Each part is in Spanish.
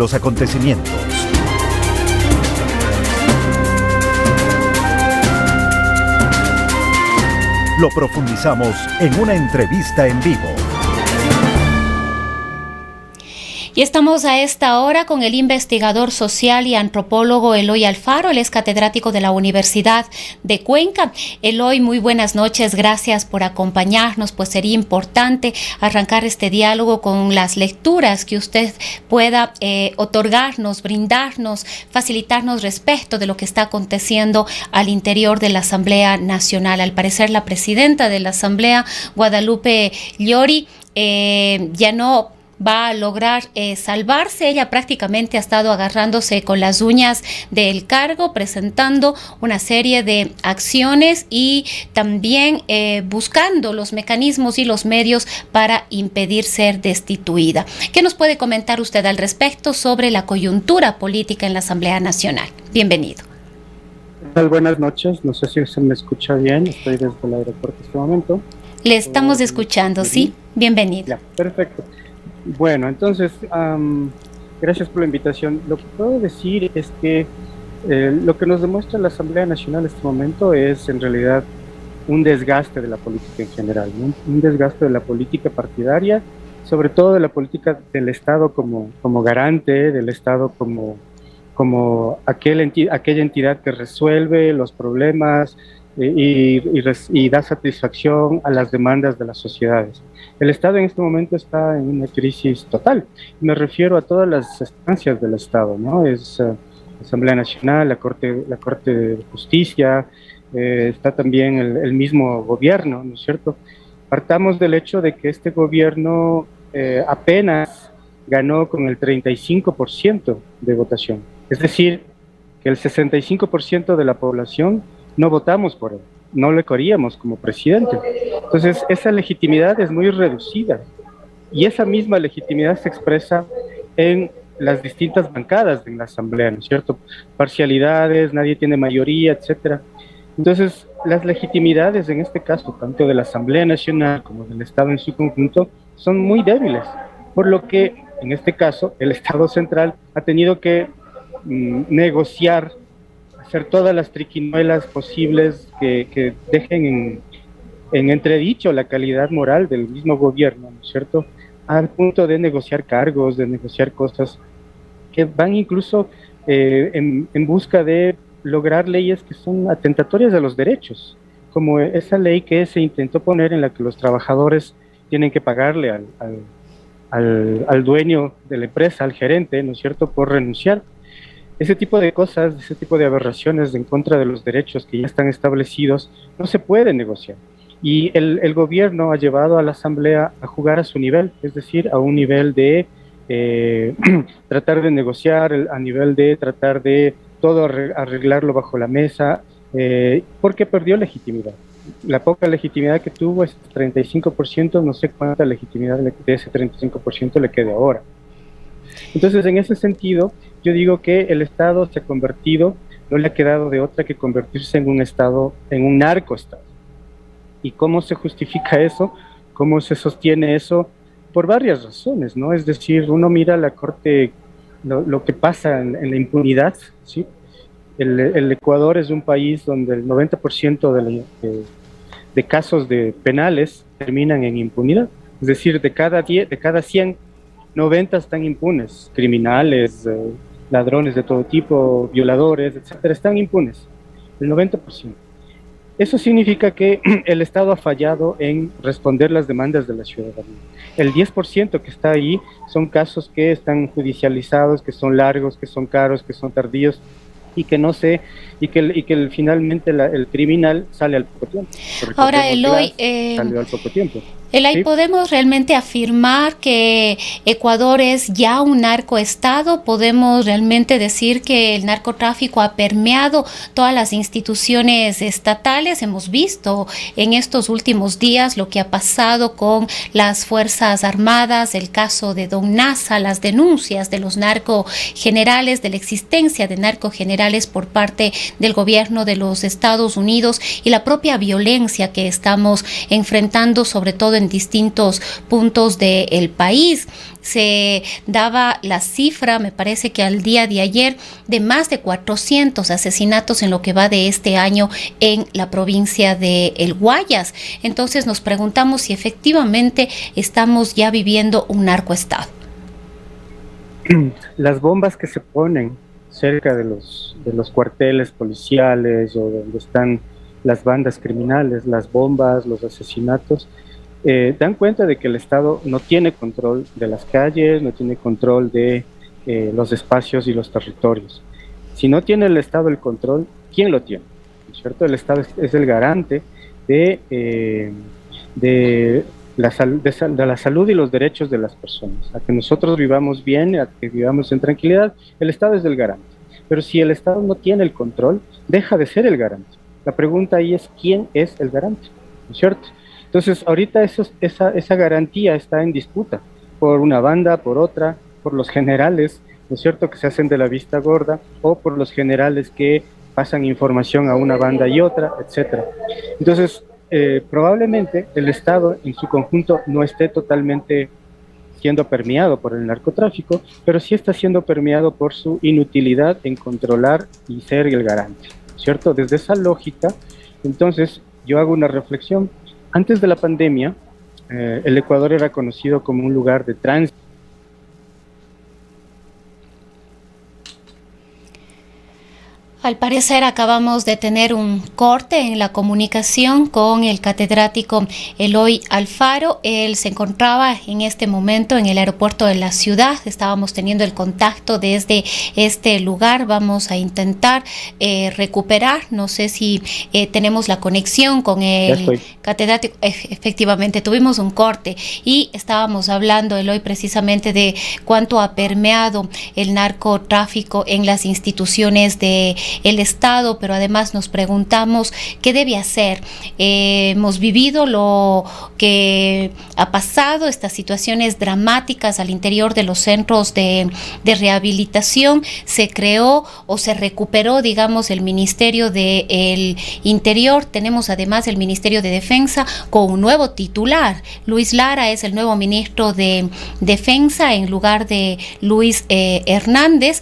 Los acontecimientos. Lo profundizamos en una entrevista en vivo. Y estamos a esta hora con el investigador social y antropólogo Eloy Alfaro. Él es catedrático de la Universidad de Cuenca. Eloy, muy buenas noches. Gracias por acompañarnos. Pues sería importante arrancar este diálogo con las lecturas que usted pueda otorgarnos, brindarnos, facilitarnos respecto de lo que está aconteciendo al interior de la Asamblea Nacional. Al parecer, la presidenta de la Asamblea, Guadalupe Llori, ya no va a lograr salvarse. Ella prácticamente ha estado agarrándose con las uñas del cargo, presentando una serie de acciones y también buscando los mecanismos y los medios para impedir ser destituida. ¿Qué nos puede comentar usted al respecto sobre la coyuntura política en la Asamblea Nacional? Bienvenido. Buenas noches, no sé si se me escucha bien, estoy desde el aeropuerto en este momento. Le estamos escuchando, sí, bienvenido. Ya, perfecto. Bueno, entonces, gracias por la invitación. Lo que puedo decir es que lo que nos demuestra la Asamblea Nacional en este momento es en realidad un desgaste de la política en general, ¿no? Un desgaste de la política partidaria, sobre todo de la política del Estado como garante, del Estado como aquella entidad que resuelve los problemas y da satisfacción a las demandas de las sociedades. El Estado en este momento está en una crisis total. Me refiero a todas las instancias del Estado, ¿no? Es la Asamblea Nacional, la Corte de Justicia, está también el mismo gobierno, ¿no es cierto? Partamos del hecho de que este gobierno apenas ganó con el 35% de votación. Es decir, que el 65% de la población no votamos por él, no le queríamos como presidente. Entonces, esa legitimidad es muy reducida y esa misma legitimidad se expresa en las distintas bancadas de la Asamblea, ¿no es cierto? Parcialidades, nadie tiene mayoría, etcétera. Entonces, las legitimidades en este caso, tanto de la Asamblea Nacional como del Estado en su conjunto, son muy débiles, por lo que, en este caso, el Estado central ha tenido que negociar, hacer todas las triquiñuelas posibles que dejen en entredicho la calidad moral del mismo gobierno, ¿no es cierto? Al punto de negociar cargos, de negociar cosas que van incluso en busca de lograr leyes que son atentatorias a los derechos, como esa ley que se intentó poner en la que los trabajadores tienen que pagarle al dueño de la empresa, al gerente, ¿no es cierto?, por renunciar. Ese tipo de cosas, ese tipo de aberraciones en contra de los derechos que ya están establecidos, no se puede negociar. Y el gobierno ha llevado a la Asamblea a jugar a su nivel, es decir, a un nivel de tratar de negociar, a nivel de tratar de todo arreglarlo bajo la mesa, porque perdió legitimidad. La poca legitimidad que tuvo es 35%, no sé cuánta legitimidad de ese 35% le quede ahora. Entonces, en ese sentido, yo digo que el Estado se ha convertido, no le ha quedado de otra que convertirse en un Estado, en un narcoestado. ¿Y cómo se justifica eso? ¿Cómo se sostiene eso? Por varias razones, ¿no? Es decir, uno mira la Corte, lo que pasa en la impunidad, ¿sí? El Ecuador es un país donde el 90% de casos de penales terminan en impunidad. Es decir, de cada 100, 90 están impunes, criminales, ladrones de todo tipo, violadores, etcétera, están impunes, el 90%. Eso significa que el Estado ha fallado en responder las demandas de la ciudadanía. El 10% que está ahí son casos que están judicializados, que son largos, que son caros, que son tardíos, y que no sé, y que finalmente el criminal sale al poco tiempo. Ahora, Eloy, salió al poco tiempo. Eloy, ¿Sí? ¿podemos realmente afirmar que Ecuador es ya un narcoestado? ¿Podemos realmente decir que el narcotráfico ha permeado todas las instituciones estatales? Hemos visto en estos últimos días lo que ha pasado con las Fuerzas Armadas, el caso de Don Nasa, las denuncias de los narcogenerales, de la existencia de narcogenerales por parte del gobierno de los Estados Unidos y la propia violencia que estamos enfrentando, sobre todo en distintos puntos del país. Se daba la cifra, me parece que al día de ayer, de más de 400 asesinatos en lo que va de este año en la provincia de El Guayas. Entonces nos preguntamos si efectivamente estamos ya viviendo un narcoestado. Las bombas que se ponen cerca de los cuarteles policiales o donde están las bandas criminales, las bombas, los asesinatos, dan cuenta de que el Estado no tiene control de las calles, no tiene control de los espacios y los territorios. Si no tiene el Estado el control, ¿quién lo tiene? ¿Cierto? El Estado es el garante de la salud y los derechos de las personas, a que nosotros vivamos bien, a que vivamos en tranquilidad. El Estado es el garante. Pero si el Estado no tiene el control, deja de ser el garante. La pregunta ahí es, ¿quién es el garante? ¿No es cierto? Entonces, ahorita esa garantía está en disputa por una banda, por otra, por los generales, ¿no es cierto?, que se hacen de la vista gorda, o por los generales que pasan información a una banda y otra, etcétera. Entonces, probablemente el Estado en su conjunto no esté totalmente siendo permeado por el narcotráfico, pero sí está siendo permeado por su inutilidad en controlar y ser el garante, ¿cierto? Desde esa lógica, entonces, yo hago una reflexión. Antes de la pandemia, el Ecuador era conocido como un lugar de tránsito. Al parecer acabamos de tener un corte en la comunicación con el catedrático Eloy Alfaro. Él se encontraba en este momento en el aeropuerto de la ciudad. Estábamos teniendo el contacto desde este lugar. Vamos a intentar recuperar. No sé si tenemos la conexión con el catedrático. Efectivamente, tuvimos un corte y estábamos hablando, Eloy, precisamente de cuánto ha permeado el narcotráfico en las instituciones de el Estado, pero además nos preguntamos qué debe hacer. Hemos vivido lo que ha pasado, estas situaciones dramáticas al interior de los centros de rehabilitación. Se creó o se recuperó, digamos, el Ministerio del Interior. Tenemos además el Ministerio de Defensa con un nuevo titular. Luis Lara es el nuevo ministro de Defensa en lugar de Luis Hernández.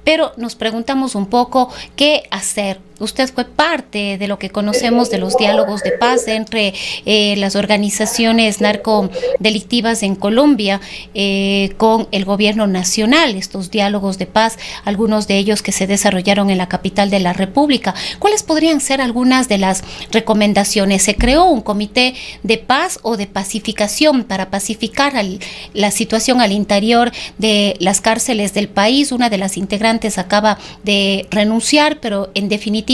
Pero nos preguntamos un poco qué hacer. Usted fue parte de lo que conocemos de los diálogos de paz entre las organizaciones narcodelictivas en Colombia con el gobierno nacional, estos diálogos de paz, algunos de ellos que se desarrollaron en la capital de la República. ¿Cuáles podrían ser algunas de las recomendaciones? ¿Se creó un comité de paz o de pacificación para pacificar la situación al interior de las cárceles del país? Una de las integrantes acaba de renunciar, pero en definitiva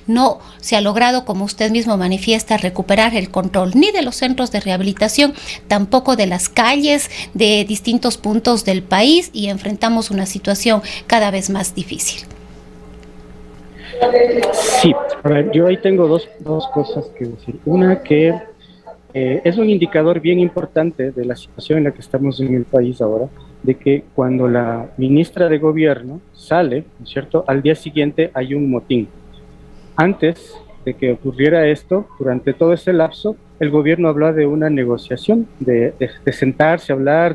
no se ha logrado, como usted mismo manifiesta, recuperar el control ni de los centros de rehabilitación, tampoco de las calles de distintos puntos del país, y enfrentamos una situación cada vez más difícil. Sí, a ver, yo ahí tengo dos cosas que decir. Una, que es un indicador bien importante de la situación en la que estamos en el país ahora, de que cuando la ministra de Gobierno sale, ¿no es cierto?, al día siguiente hay un motín. Antes de que ocurriera esto, durante todo ese lapso, el gobierno habló de una negociación, de sentarse a hablar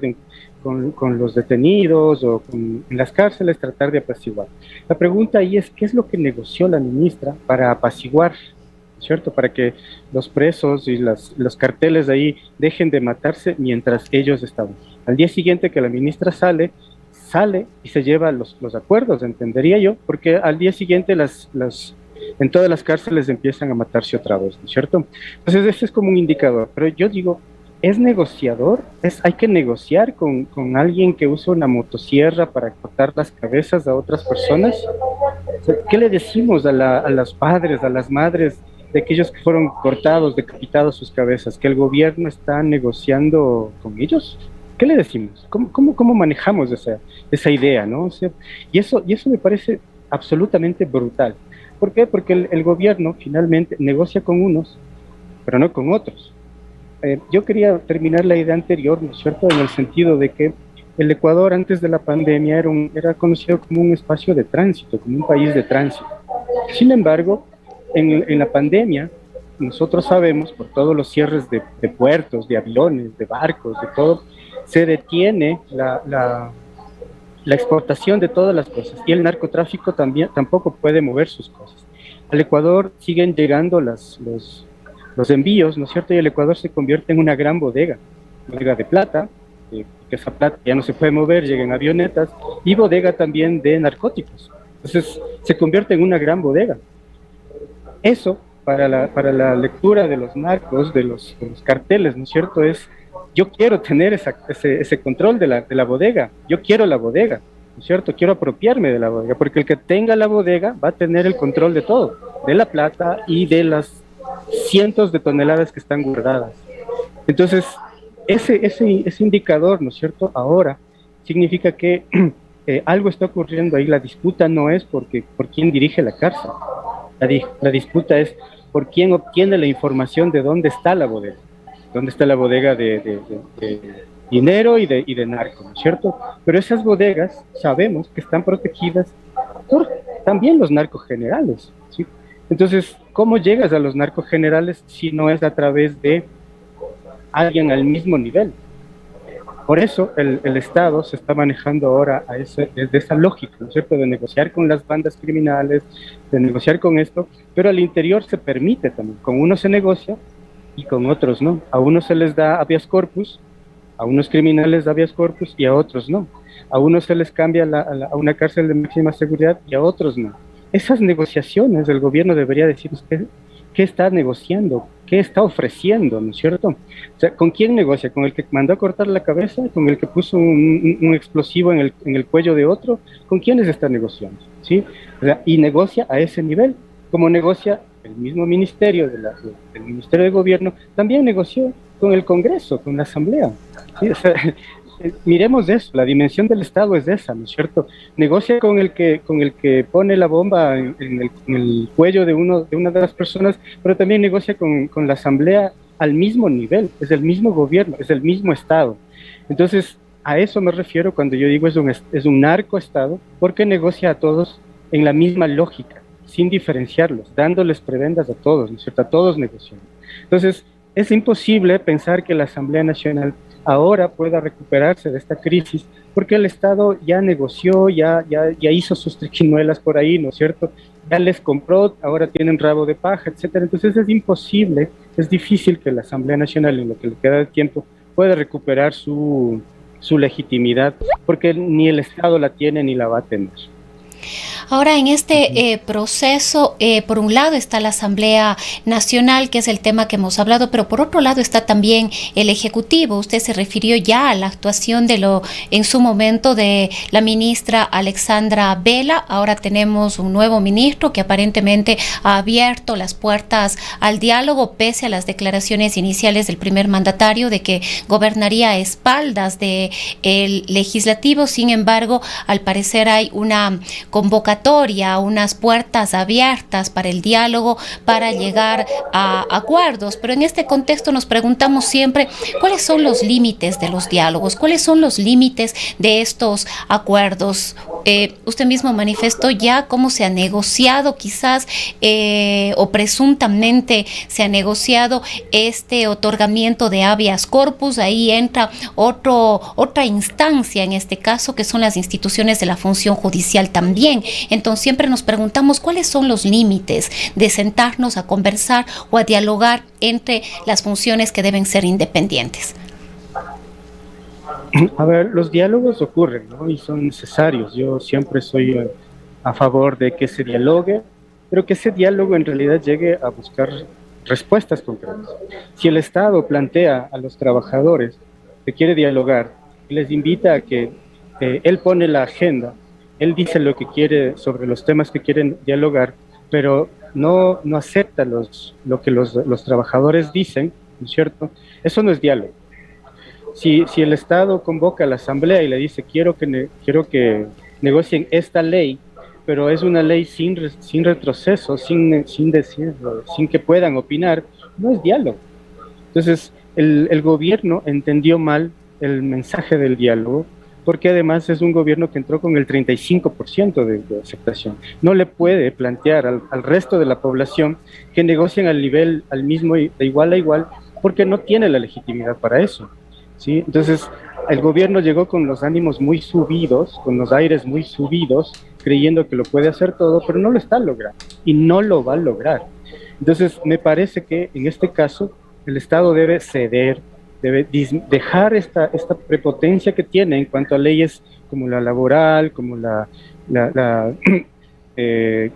con los detenidos o en las cárceles, tratar de apaciguar. La pregunta ahí es, ¿qué es lo que negoció la ministra para apaciguar, ¿cierto?, para que los presos y los carteles de ahí dejen de matarse mientras ellos estaban? Al día siguiente que la ministra sale y se lleva los acuerdos, entendería yo, porque al día siguiente en todas las cárceles empiezan a matarse otra vez, ¿no es cierto? Entonces ese es como un indicador, pero yo digo, ¿es negociador? ¿Hay que negociar con alguien que usa una motosierra para cortar las cabezas a otras personas? O sea, ¿qué le decimos a los padres, a las madres de aquellos que fueron cortados, decapitados sus cabezas? ¿Que el gobierno está negociando con ellos? ¿Qué le decimos? ¿Cómo manejamos esa idea, ¿no? O sea, y eso me parece absolutamente brutal. ¿Por qué? Porque el gobierno finalmente negocia con unos, pero no con otros. Yo quería terminar la idea anterior, ¿no es cierto?, en el sentido de que el Ecuador antes de la pandemia era conocido como un espacio de tránsito, como un país de tránsito. Sin embargo, en la pandemia, nosotros sabemos, por todos los cierres de puertos, de aviones, de barcos, de todo, se detiene la exportación de todas las cosas, y el narcotráfico también tampoco puede mover sus cosas. Al Ecuador siguen llegando los envíos, ¿no es cierto? Y el Ecuador se convierte en una gran bodega de plata, que esa plata ya no se puede mover, llega en avionetas, y bodega también de narcóticos. Entonces se convierte en una gran bodega. Eso, para la lectura de los narcos, de los carteles, ¿no es cierto? Yo quiero tener ese control de la bodega, yo quiero la bodega, ¿no es cierto? Quiero apropiarme de la bodega, porque el que tenga la bodega va a tener el control de todo, de la plata y de las cientos de toneladas que están guardadas. Entonces, ese indicador, ¿no es cierto?, ahora significa que algo está ocurriendo ahí. La disputa no es por quién dirige la cárcel, la disputa es por quién obtiene la información de dónde está la bodega. ¿Dónde está la bodega de dinero y de narco, ¿no es cierto? Pero esas bodegas sabemos que están protegidas por también los narcos generales, ¿sí? Entonces, ¿cómo llegas a los narcos generales si no es a través de alguien al mismo nivel? Por eso el Estado se está manejando ahora desde esa lógica, ¿no es cierto?, de negociar con las bandas criminales, de negociar con esto, pero al interior se permite también. Con unos se negocia y con otros no. A unos se les da habeas corpus, a unos criminales habeas corpus y a otros no. A unos se les cambia a una cárcel de máxima seguridad y a otros no. Esas negociaciones el gobierno debería decir: usted, ¿qué está negociando? ¿Qué está ofreciendo? ¿No es cierto? O sea, ¿con quién negocia? ¿Con el que mandó a cortar la cabeza? ¿Con el que puso un explosivo en el cuello de otro? ¿Con quiénes está negociando? ¿Sí? O sea, y negocia a ese nivel, como negocia el mismo ministerio del Ministerio de Gobierno, también negoció con el Congreso, con la Asamblea. ¿Sí? O sea, miremos eso, la dimensión del Estado es esa, ¿no es cierto? Negocia con el que pone la bomba en el cuello de una de las personas, pero también negocia con la Asamblea al mismo nivel, es el mismo gobierno, es el mismo Estado. Entonces, a eso me refiero cuando yo digo es un narcoestado, porque negocia a todos en la misma lógica, sin diferenciarlos, dándoles prebendas a todos, ¿no es cierto? A todos negociando. Entonces, es imposible pensar que la Asamblea Nacional ahora pueda recuperarse de esta crisis, porque el Estado ya negoció, ya hizo sus triquiñuelas por ahí, ¿no es cierto? Ya les compró, ahora tienen rabo de paja, etcétera. Entonces es imposible, es difícil que la Asamblea Nacional, en lo que le queda de tiempo, pueda recuperar su legitimidad, porque ni el Estado la tiene ni la va a tener. Ahora, en este proceso, por un lado está la Asamblea Nacional, que es el tema que hemos hablado, pero por otro lado está también el Ejecutivo. Usted se refirió ya a la actuación en su momento de la ministra Alexandra Vela. Ahora tenemos un nuevo ministro que aparentemente ha abierto las puertas al diálogo, pese a las declaraciones iniciales del primer mandatario de que gobernaría a espaldas del legislativo. Sin embargo, al parecer hay una convocatoria, unas puertas abiertas para el diálogo, para llegar a acuerdos. Pero en este contexto nos preguntamos siempre cuáles son los límites de los diálogos, cuáles son los límites de estos acuerdos. Usted mismo manifestó ya cómo se ha negociado quizás o presuntamente se ha negociado este otorgamiento de habeas corpus. Ahí entra otra instancia en este caso, que son las instituciones de la función judicial también. Entonces siempre nos preguntamos cuáles son los límites de sentarnos a conversar o a dialogar entre las funciones que deben ser independientes. A ver, los diálogos ocurren, ¿no? Y son necesarios. Yo siempre soy a favor de que se dialogue, pero que ese diálogo en realidad llegue a buscar respuestas concretas. Si el Estado plantea a los trabajadores que quiere dialogar y les invita a que él pone la agenda, él dice lo que quiere sobre los temas que quieren dialogar, pero no acepta lo que los trabajadores dicen, ¿no es cierto? Eso no es diálogo. Si el Estado convoca a la Asamblea y le dice quiero que negocien esta ley, pero es una ley sin retroceso, sin decirlo, sin que puedan opinar, no es diálogo. Entonces, el gobierno entendió mal el mensaje del diálogo, porque además es un gobierno que entró con el 35% de aceptación. No le puede plantear al resto de la población que negocien al nivel, al mismo, de igual a igual, porque no tiene la legitimidad para eso, ¿sí? Entonces, el gobierno llegó con los ánimos muy subidos, con los aires muy subidos, creyendo que lo puede hacer todo, pero no lo está logrando y no lo va a lograr. Entonces, me parece que en este caso el Estado debe ceder, debe dejar esta prepotencia que tiene en cuanto a leyes como la laboral, como eh,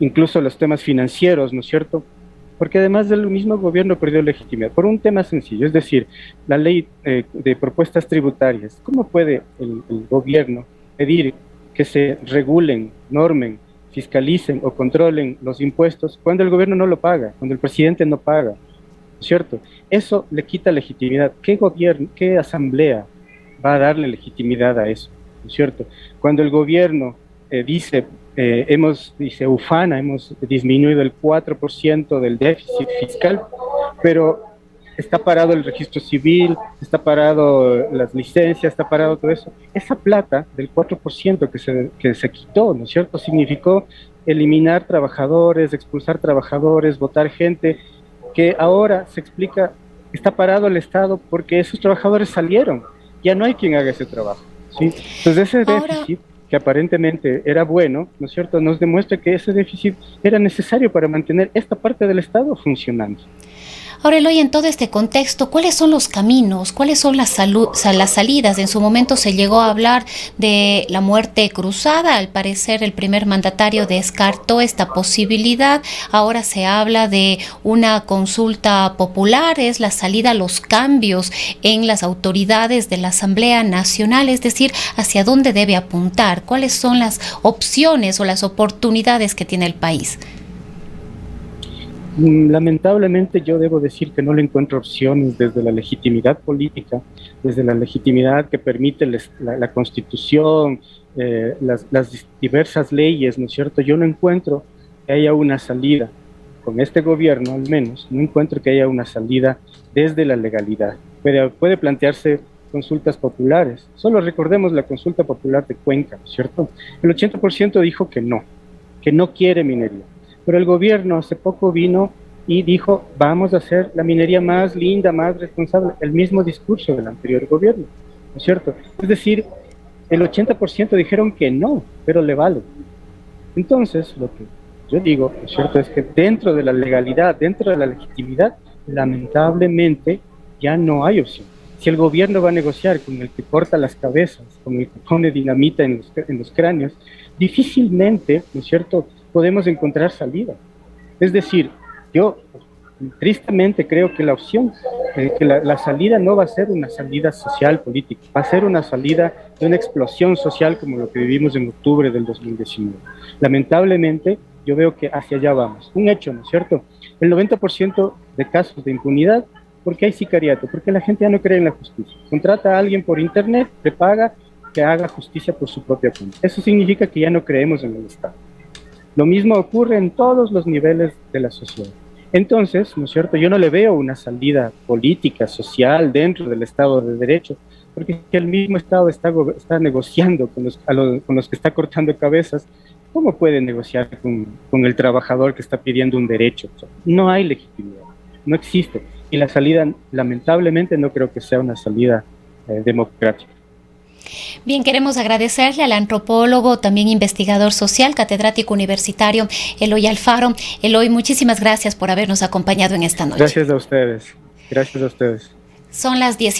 incluso los temas financieros, ¿no es cierto? Porque además del mismo gobierno perdió legitimidad por un tema sencillo, es decir, la ley de propuestas tributarias. ¿Cómo puede el gobierno pedir que se regulen, normen, fiscalicen o controlen los impuestos cuando el gobierno no lo paga, cuando el presidente no paga? ¿Cierto? Eso le quita legitimidad. ¿Qué gobierno, qué asamblea va a darle legitimidad a eso? ¿No es cierto? Cuando el gobierno dice ufana, hemos disminuido el 4% del déficit fiscal, pero está parado el registro civil, está parado las licencias, está parado todo eso. Esa plata del 4% que se quitó, ¿no es cierto? Significó eliminar trabajadores, expulsar trabajadores, votar gente, que ahora se explica, está parado el Estado porque esos trabajadores salieron, ya no hay quien haga ese trabajo, ¿sí? Entonces ese déficit, que aparentemente era bueno, ¿no es cierto?, nos demuestra que ese déficit era necesario para mantener esta parte del Estado funcionando. Ahora, Eloy, en todo este contexto, ¿cuáles son los caminos? ¿Cuáles son las salidas? En su momento se llegó a hablar de la muerte cruzada. Al parecer, el primer mandatario descartó esta posibilidad. Ahora se habla de una consulta popular. Es la salida a los cambios en las autoridades de la Asamblea Nacional, es decir, hacia dónde debe apuntar. ¿Cuáles son las opciones o las oportunidades que tiene el país? Lamentablemente yo debo decir que no le encuentro opciones desde la legitimidad política, desde la legitimidad que permite la Constitución, las diversas leyes, ¿no es cierto? Yo no encuentro que haya una salida, con este gobierno al menos, no encuentro que haya una salida desde la legalidad. Puede plantearse consultas populares. Solo recordemos la consulta popular de Cuenca, ¿no es cierto? El 80% dijo que no quiere minería. Pero el gobierno hace poco vino y dijo, vamos a hacer la minería más linda, más responsable, el mismo discurso del anterior gobierno, ¿no es cierto? Es decir, el 80% dijeron que no, pero le vale. Entonces, lo que yo digo, ¿no es cierto?, es que dentro de la legalidad, dentro de la legitimidad, lamentablemente ya no hay opción. Si el gobierno va a negociar con el que corta las cabezas, con el que pone dinamita en los cráneos, difícilmente, ¿no es cierto?, podemos encontrar salida. Es decir, yo tristemente creo que la opción, que la salida no va a ser una salida social política, va a ser una salida de una explosión social como lo que vivimos en octubre del 2019. Lamentablemente, yo veo que hacia allá vamos. Un hecho, ¿no es cierto? El 90% de casos de impunidad, porque hay sicariato, porque la gente ya no cree en la justicia. Contrata a alguien por internet, le paga que haga justicia por su propia cuenta. Eso significa que ya no creemos en el Estado. Lo mismo ocurre en todos los niveles de la sociedad. Entonces, ¿no es cierto?, yo no le veo una salida política, social, dentro del Estado de Derecho, porque el mismo Estado está negociando con los que está cortando cabezas. ¿Cómo puede negociar con el trabajador que está pidiendo un derecho? No hay legitimidad, no existe. Y la salida, lamentablemente, no creo que sea una salida democrática. Bien, queremos agradecerle al antropólogo, también investigador social, catedrático universitario, Eloy Alfaro. Eloy, muchísimas gracias por habernos acompañado en esta noche. Gracias a ustedes. Gracias a ustedes. Son las 19.